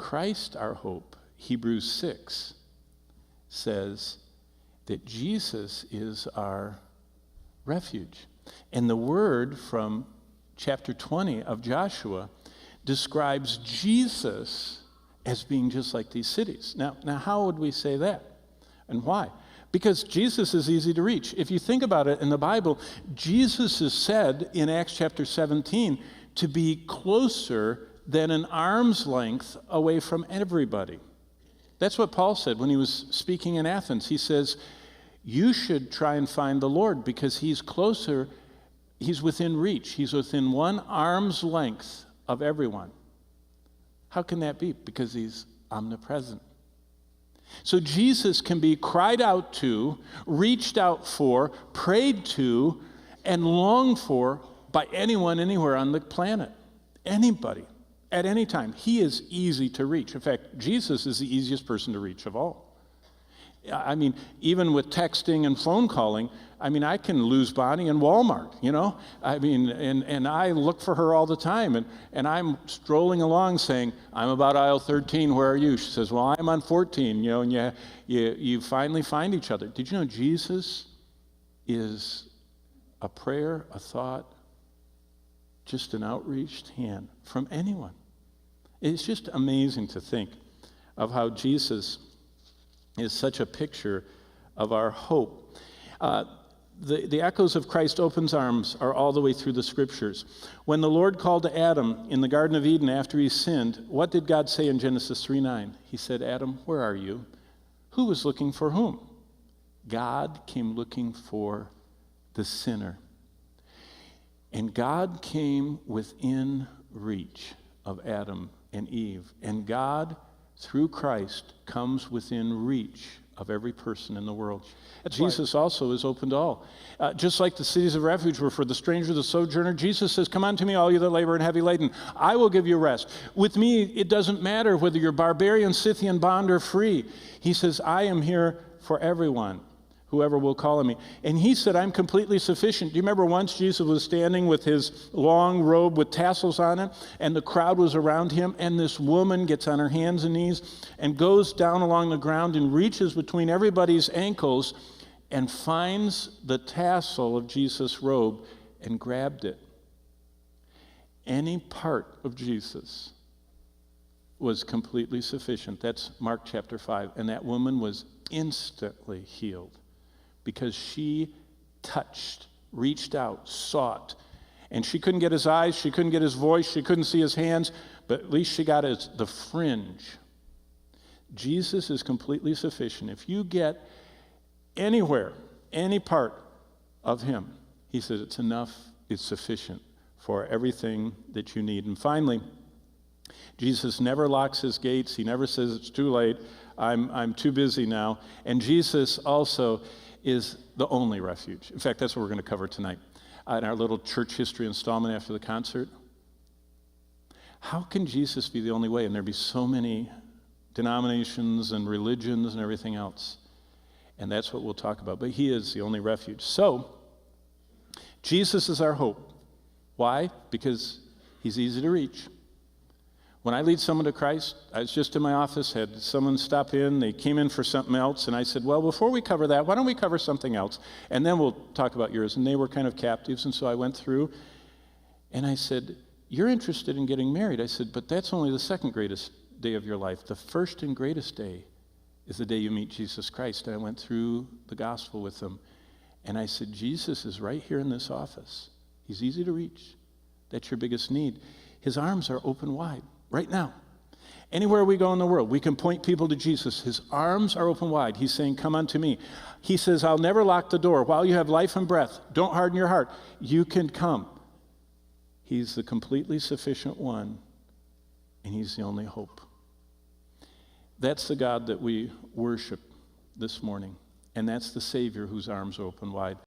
Christ our hope, Hebrews 6 says that Jesus is our refuge. And the word from chapter 20 of Joshua describes Jesus as being just like these cities. Now, how would we say that? And why? Because Jesus is easy to reach. If you think about it in the Bible, Jesus is said in Acts chapter 17 to be closer than an arm's length away from everybody. That's what Paul said when he was speaking in Athens. He says, you should try and find the Lord because he's closer, he's within reach. He's within one arm's length of everyone. How can that be? Because he's omnipresent. So Jesus can be cried out to, reached out for, prayed to, and longed for by anyone anywhere on the planet. Anybody, at any time. He is easy to reach. In fact, Jesus is the easiest person to reach of all. I mean, even with texting and phone calling, I can lose Bonnie in Walmart, and I look for her all the time, and I'm strolling along saying, I'm about aisle 13, where are you? She says, well, I'm on 14, and you finally find each other. Did you know Jesus is a prayer, a thought, just an outreached hand from anyone? It's just amazing to think of how Jesus is such a picture of our hope. The echoes of Christ's open arms are all the way through the scriptures. When the Lord called to Adam in the Garden of Eden after he sinned, what did God say in Genesis 3:9? He said, Adam, where are you? Who was looking for whom? God came looking for the sinner. And God came within reach of Adam and Eve. And God, through Christ, comes within reach of every person in the world. Jesus also is open to all. Just like the cities of refuge were for the stranger, the sojourner, Jesus says, come unto me, all you that labor and heavy laden. I will give you rest. With me, it doesn't matter whether you're barbarian, Scythian, bond, or free. He says, I am here for everyone, whoever will call on me. And he said, I'm completely sufficient. Do you remember once Jesus was standing with his long robe with tassels on it, and the crowd was around him, and this woman gets on her hands and knees and goes down along the ground and reaches between everybody's ankles and finds the tassel of Jesus' robe and grabbed it. Any part of Jesus was completely sufficient. That's Mark chapter 5. And that woman was instantly healed because she touched, reached out, sought. And she couldn't get his eyes, she couldn't get his voice, she couldn't see his hands, but at least she got the fringe. Jesus is completely sufficient. If you get anywhere, any part of him, he says it's enough, it's sufficient for everything that you need. And finally, Jesus never locks his gates. He never says it's too late. I'm too busy now. And Jesus also is the only refuge. In fact, that's what we're going to cover tonight in our little church history installment after the concert. How can Jesus be the only way? And there be so many denominations and religions and everything else. And that's what we'll talk about. But he is the only refuge. So, Jesus is our hope. Why? Because he's easy to reach. When I lead someone to Christ, I was just in my office, had someone stop in, they came in for something else, and I said, well, before we cover that, why don't we cover something else? And then we'll talk about yours. And they were kind of captives, and so I went through, and I said, you're interested in getting married. I said, but that's only the second greatest day of your life. The first and greatest day is the day you meet Jesus Christ. And I went through the gospel with them, and I said, Jesus is right here in this office. He's easy to reach. That's your biggest need. His arms are open wide. Right now, anywhere we go in the world, we can point people to Jesus. His arms are open wide. He's saying, come unto me. He says, I'll never lock the door. While you have life and breath, don't harden your heart. You can come. He's the completely sufficient one, and he's the only hope. That's the God that we worship this morning, and that's the Savior whose arms are open wide.